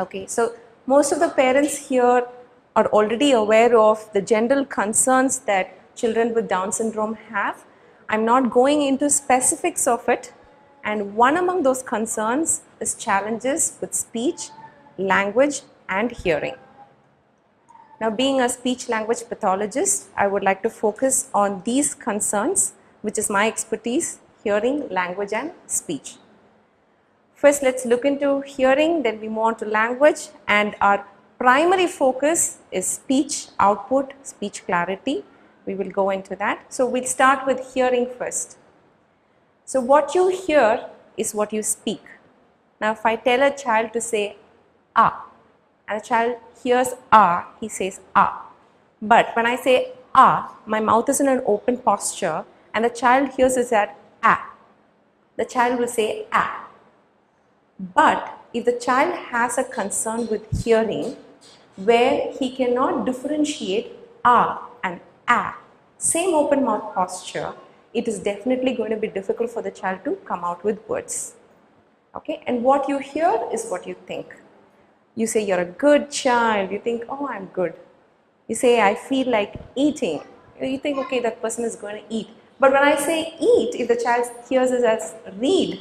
Okay, so most of the parents here are already aware of the general concerns that children with Down syndrome have. I'm not going into specifics of it, and one among those concerns is challenges with speech, language, and hearing. Now, being a speech language pathologist, I would like to focus on these concerns, which is my expertise: hearing, language, and speech. First, let's look into hearing, then we move on to language, and our primary focus is speech output, speech clarity. We will go into that. So, we'll start with hearing first. So, what you hear is what you speak. Now, if I tell a child to say ah, and a child hears ah, he says ah. But when I say ah, my mouth is in an open posture, and the child hears it as ah. The child will say ah. But if the child has a concern with hearing, where he cannot differentiate ah and ah, same open mouth posture, it is definitely going to be difficult for the child to come out with words. Okay, and what you hear is what you think. You say you're a good child, you think, oh, I'm good. You say, I feel like eating, you think, okay, that person is going to eat. But when I say eat, if the child hears it as read,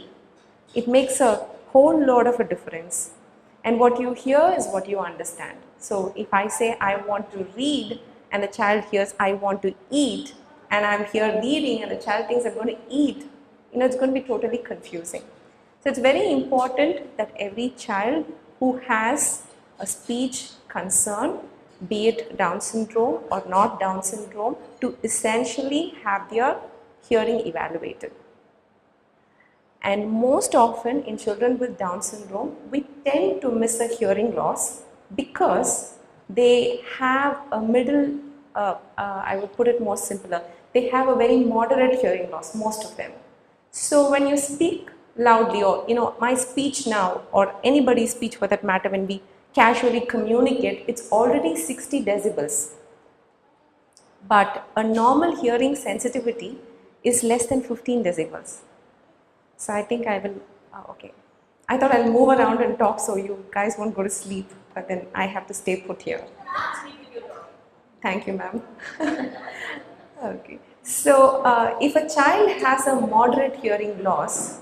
it makes a whole lot of a difference. And what you hear is what you understand. So if I say I want to read and the child hears I want to eat, and I'm here reading and the child thinks I'm going to eat, it's going to be totally confusing. So it's very important that every child who has a speech concern, be it Down syndrome or not Down syndrome, to essentially have their hearing evaluated. And most often in children with Down syndrome, we tend to miss a hearing loss because they have a middle, I would put it more simpler, they have a very moderate hearing loss, most of them. So when you speak loudly, or my speech now, or anybody's speech for that matter, when we casually communicate, it's already 60 decibels. But a normal hearing sensitivity is less than 15 decibels. So I think I will, okay. I thought I'll move around and talk so you guys won't go to sleep, but then I have to stay put here. Thank you, ma'am. Okay. So if a child has a moderate hearing loss,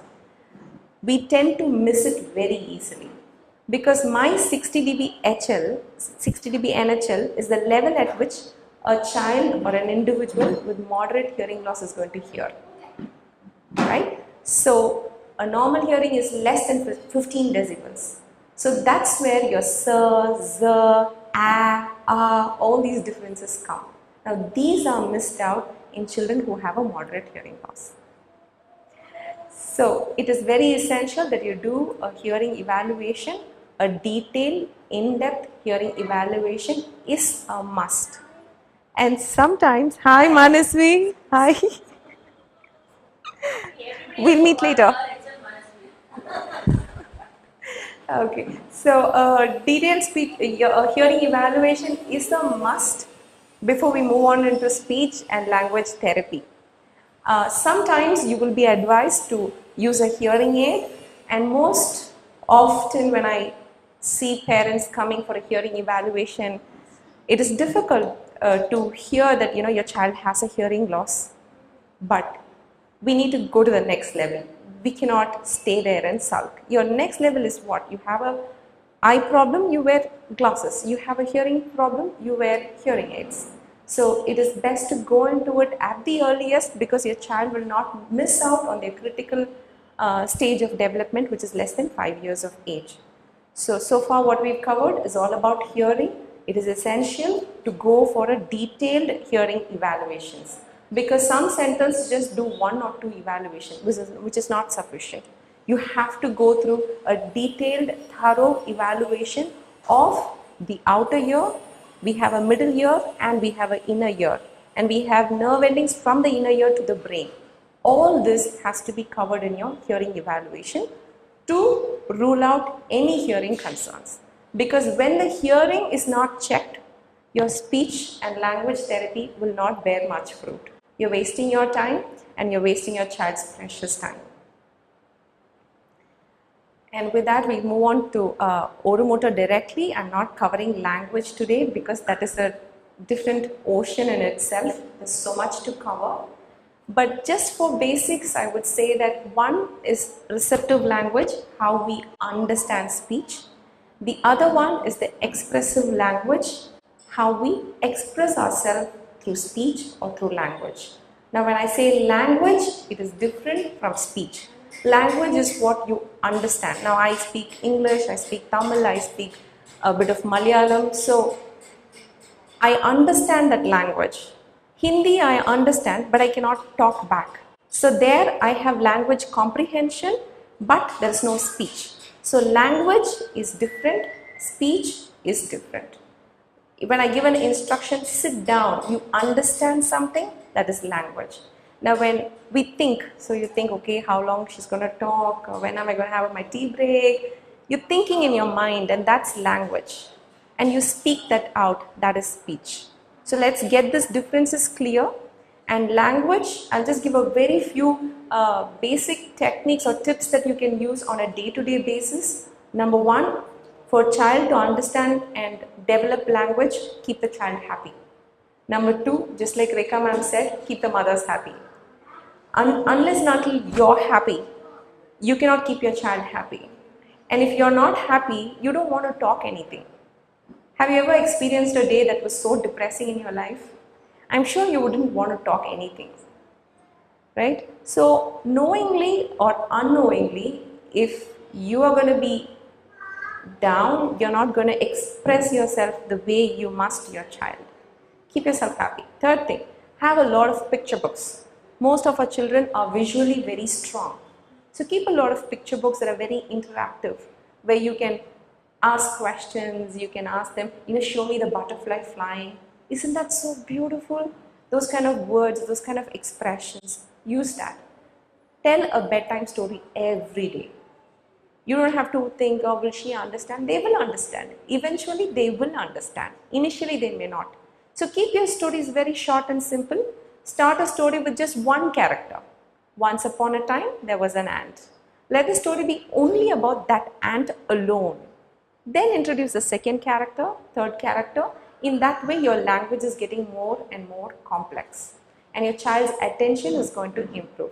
we tend to miss it very easily, because my 60 dB HL, 60 dB NHL is the level at which a child or an individual with moderate hearing loss is going to hear, right? So a normal hearing is less than 15 decibels. So that's where your sir, z, all these differences come. Now these are missed out in children who have a moderate hearing loss. So it is very essential that you do a hearing evaluation. A detailed, in-depth hearing evaluation is a must. And sometimes, hi Manasvi, hi. We'll meet later. Okay, so detailed hearing evaluation is a must before we move on into speech and language therapy. Sometimes you will be advised to use a hearing aid, and most often when I see parents coming for a hearing evaluation, it is difficult to hear that your child has a hearing loss, but we need to go to the next level. We cannot stay there and sulk. Your next level is what? You have a eye problem, you wear glasses. You have a hearing problem, you wear hearing aids. So it is best to go into it at the earliest, because your child will not miss out on their critical stage of development, which is less than 5 years of age. So far what we've covered is all about hearing. It is essential to go for a detailed hearing evaluations, because some centers just do 1 or 2 evaluations, which is not sufficient. You have to go through a detailed, thorough evaluation of the outer ear. We have a middle ear and we have an inner ear, and we have nerve endings from the inner ear to the brain. All this has to be covered in your hearing evaluation to rule out any hearing concerns. Because when the hearing is not checked, your speech and language therapy will not bear much fruit. You're wasting your time and you're wasting your child's precious time. And with that, we move on to Oromoto directly. I'm not covering language today because that is a different ocean in itself. There's so much to cover. But just for basics, I would say that one is receptive language, how we understand speech. The other one is the expressive language, how we express ourselves through speech or through language. Now, when I say language, it is different from speech. Language is what you understand. Now, I speak English, I speak Tamil, I speak a bit of Malayalam. So, I understand that language. Hindi I understand, but I cannot talk back. So there I have language comprehension, but there is no speech. So language is different, speech is different. When I give an instruction, sit down, you understand something, that is language. Now when we think, so you think, okay, how long she's going to talk, or when am I going to have my tea break? You're thinking in your mind, and that's language. And you speak that out, that is speech. So let's get this differences clear. And language, I'll just give a very few basic techniques or tips that you can use on a day-to-day basis. Number one, for a child to understand and develop language, keep the child happy. Number two, just like Rekha ma'am said, keep the mothers happy. Unless and until you're happy, you cannot keep your child happy. And if you're not happy, you don't want to talk anything. Have you ever experienced a day that was so depressing in your life? I'm sure you wouldn't want to talk anything, right? So knowingly or unknowingly, if you are going to be down, you're not going to express yourself the way you must to your child. Keep yourself happy. Third thing, have a lot of picture books. Most of our children are visually very strong. So keep a lot of picture books that are very interactive, where you can ask questions, you can ask them, show me the butterfly flying. Isn't that so beautiful? Those kind of words, those kind of expressions, use that. Tell a bedtime story every day. You don't have to think, oh, will she understand? They will understand. Eventually, they will understand. Initially, they may not. So keep your stories very short and simple. Start a story with just one character. Once upon a time, there was an ant. Let the story be only about that ant alone. Then introduce the second character, third character. In that way, your language is getting more and more complex. And your child's attention is going to improve.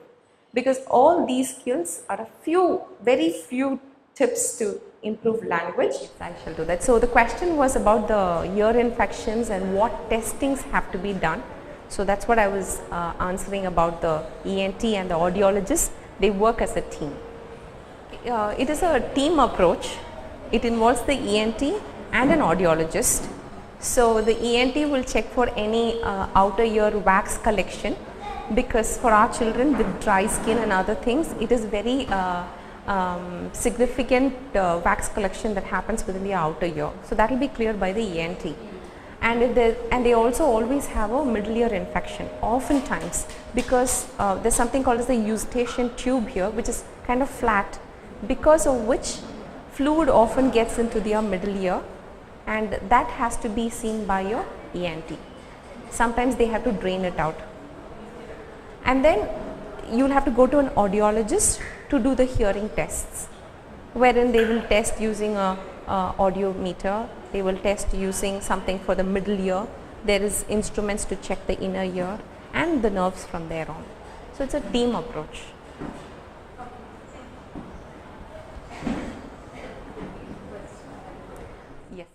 Because all these skills are very few tips to improve language. I shall do that. So the question was about the ear infections and what testings have to be done. So that's what I was answering about the ENT and the audiologist. They work as a team. It is a team approach. It involves the ENT and an audiologist. So the ENT will check for any outer ear wax collection, because for our children with dry skin and other things, it is very significant wax collection that happens within the outer ear. So that will be cleared by the ENT. And they also always have a middle ear infection, oftentimes, because there's something called as the eustachian tube here, which is kind of flat, because of which fluid often gets into their middle ear, and that has to be seen by your ENT. Sometimes they have to drain it out. And then you will have to go to an audiologist to do the hearing tests, wherein they will test using a audiometer, they will test using something for the middle ear, there is instruments to check the inner ear and the nerves from there on. So it's a team approach. Yes.